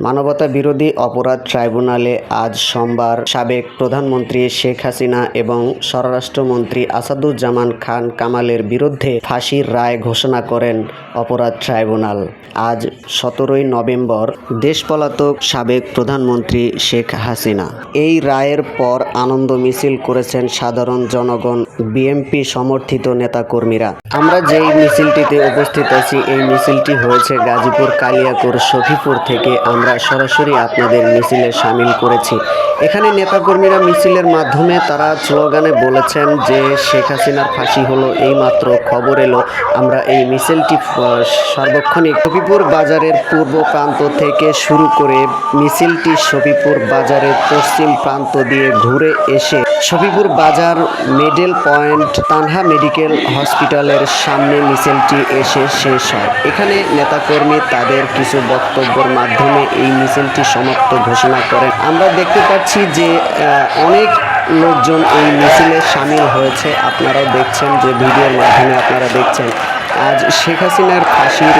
মানবতা বিরোধী অপরাধ ট্রাইব্যুনালে আজ সোমবার সাবেক প্রধানমন্ত্রী শেখ হাসিনা এবং স্বরাষ্ট্রমন্ত্রী আসাদুজ্জামান খান কামালের বিরুদ্ধে ফাঁসির রায় ঘোষণা করেন অপরাধ ট্রাইব্যুনাল। আজ 17 নভেম্বর দেশপলাতক সাবেক প্রধানমন্ত্রী শেখ হাসিনা। এই রায়ের পর আনন্দ মিছিল করেছেন সাধারণ জনগণ, বিএনপি সমর্থিত নেতাকর্মীরা। আমরা যেই মিছিলটিতে উপস্থিত আছি, এই মিছিলটি হয়েছে গাজীপুর কালিয়াকৈর শফিপুর থেকে। আমরা সরাসরি আপনাদের মিছিলে সামিল করেছি। এখানে নেতাকর্মীরা মিছিলের মাধ্যমে তারা স্লোগানে বলেছেন যে শেখ হাসিনার ফাঁসি হলো, এইমাত্র খবর এলো। আমরা এই মিছিলটি সার্বক্ষণিক শফিপুর বাজারের পূর্ব প্রান্ত থেকে শুরু করে মিছিলটি শফিপুর বাজারের পশ্চিম প্রান্ত দিয়ে ঘুরে এসে শফিপুর বাজার মিডল পয়েন্ট তানহা মেডিকেল হসপিটালের সামনে মিছিলটি এসে শেষ হয়। এখানে নেতাকর্মী তাদের কিছু বক্তব্যের মাধ্যমে এই মিছিলটি সমাপ্ত ঘোষণা করেন। আমরা দেখতে পাচ্ছি যে অনেক লোকজন এই মিছিলে সামিল হয়েছে। আপনারাও দেখছেন, যে ভিডিওর মাধ্যমে আপনারা দেখছেন। আজ শেখ হাসিনার ফাঁসির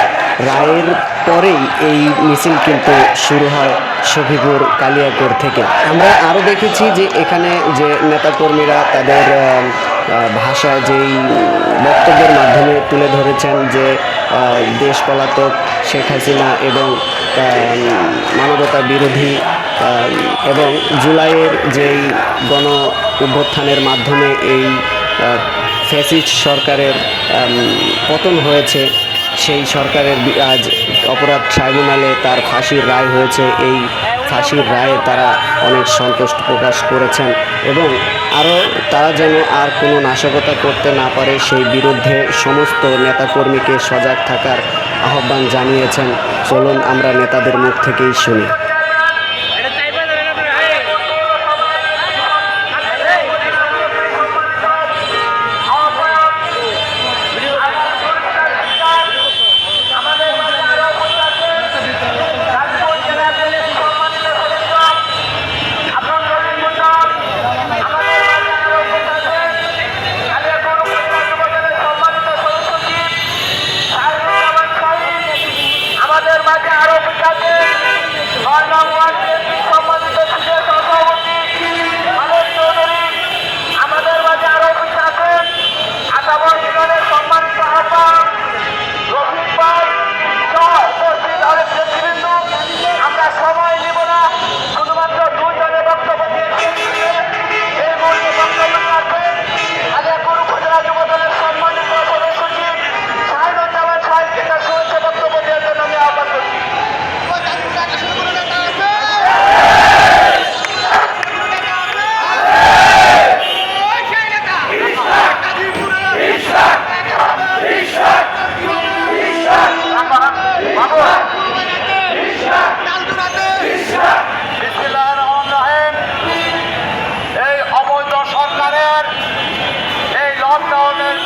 রায়ের পরেই এই মিছিল কিন্তু শুরু হয় শফিপুর কালিয়াকৈর থেকে। আমরা আরও দেখেছি যে এখানে যে নেতাকর্মীরা তাদের ভাষায় যেই বক্তব্যের মাধ্যমে তুলে ধরেছেন যে দেশ পলাতক শেখ হাসিনা এবং মানবতা বিরোধী এবং জুলাইয়ের যেই গণ অভ্যুত্থানের মাধ্যমে এই ফ্যাসিস্ট সরকারের পতন হয়েছে, সেই সরকারের আজ অপরাধ ট্রাইব্যুনালে তার ফাঁসির রায় হয়েছে। এই ফাঁসির রায়ে তারা অনেক সন্তুষ্ট প্রকাশ করেছেন এবং আরও তারা যেন আর কোনো নাশকতা করতে না পারে সেই বিরুদ্ধে সমস্ত নেতাকর্মীকে সজাগ থাকার আহ্বান জানিয়েছেন। চলুন আমরা নেতাদের মুখ থেকেই শুনি।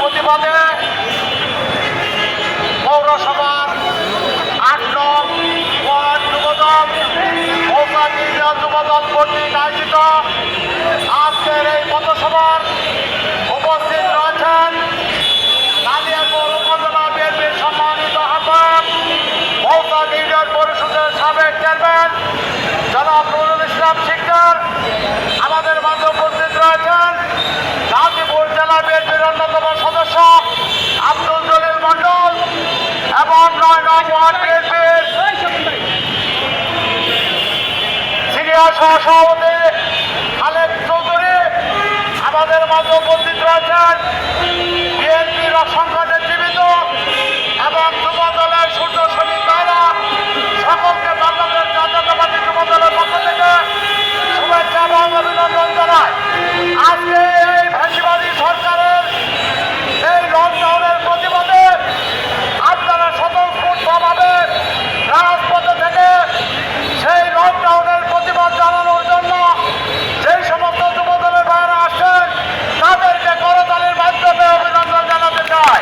প্রতিবাদে পৌরসভার 8 নং ওয়ার্ড যুবদল যুবদল কর্তৃক আয়োজিত আজকের এই পথসভার উপস্থিত রয়েছেন কালিয়াকৈর উপজেলা বিএনপির সম্মানিত আহ্বায়ক, মৌচাক ইউনিয়ন পরিষদের সাবেক চেয়ারম্যান জনাব নুরুল ইসলাম শিকদার। আমাদের মাঝে উপস্থিত রয়েছেন গাজীপুর জেলা বিএনপির অন্যতম সদস্য আব্দুল জলিল মন্ডল এবং 9 নং ওয়ার্ড বিএনপির সিনিয়র সহসভাপতি খালেদ চৌধুরী। আমাদের মাঝে উপস্থিত রয়েছেন বিএনপির অসংখ্য নেতৃবৃন্দ এবং যুব দলের সূর্য সৈনিক ভাইরা। সকলকে বাংলাদেশ জাতীয়তাবাদী যুব দলের পক্ষ থেকে শুভেচ্ছা এবং অভিনন্দন জানাই। আজকে এই ফ্যাসিবাদী সরকারের এই লকডাউনের প্রতিবাদে আপনারা স্বতঃস্ফূর্তভাবে রাজপথে থেকে সেই লকডাউনের প্রতিবাদ জানানোর জন্য যেই সমস্ত যুব দলের বাইরে আসছেন, তাদেরকে করতালির মাধ্যমে অভিনন্দন জানাতে চাই।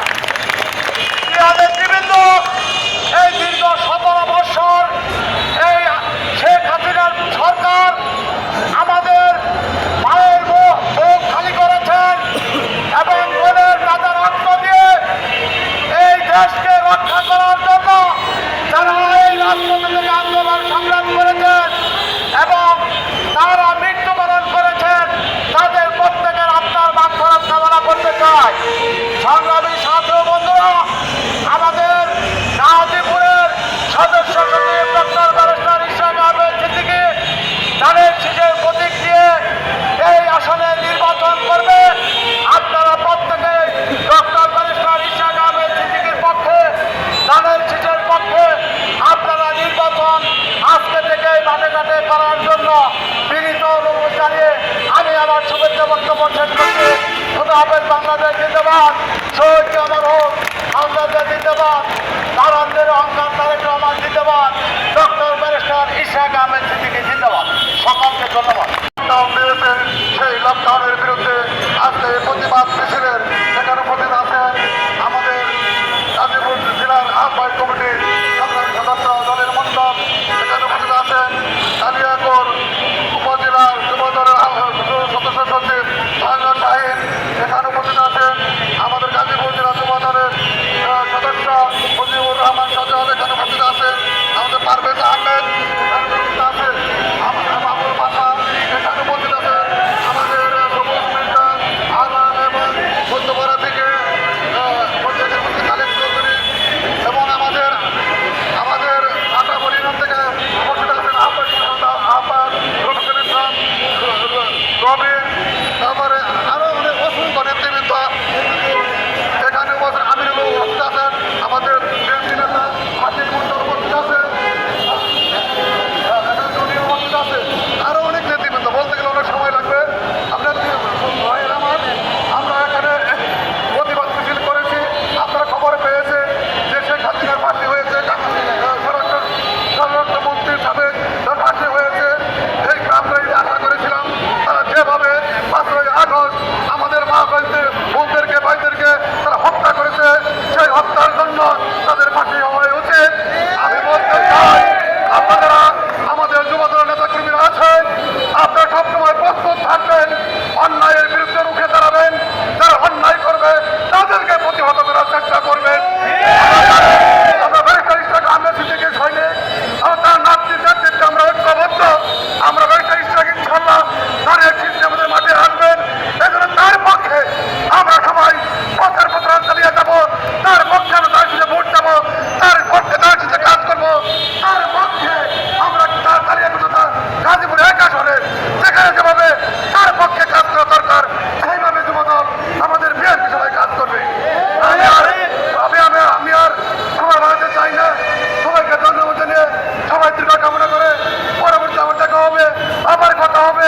করতে হবে।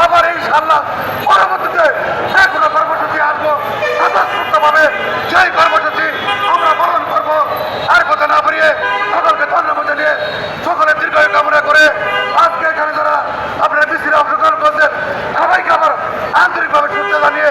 আবার ইনশাআল্লাহ পরবর্তীতে যে কোনো কর্মসূচি আসবো স্বতঃস্ফূর্তভাবে সেই কর্মসূচি আমরা পালন করবো। আর কথা না বাড়িয়ে সকলকে ধন্যবাদ জানিয়ে সকলের দীর্ঘায়ু কামনা করে আজকে এখানে যারা আপনারা মিছিলে অংশগ্রহণ করছেন সবাইকে আমার আন্তরিকভাবে শুনতে জানিয়ে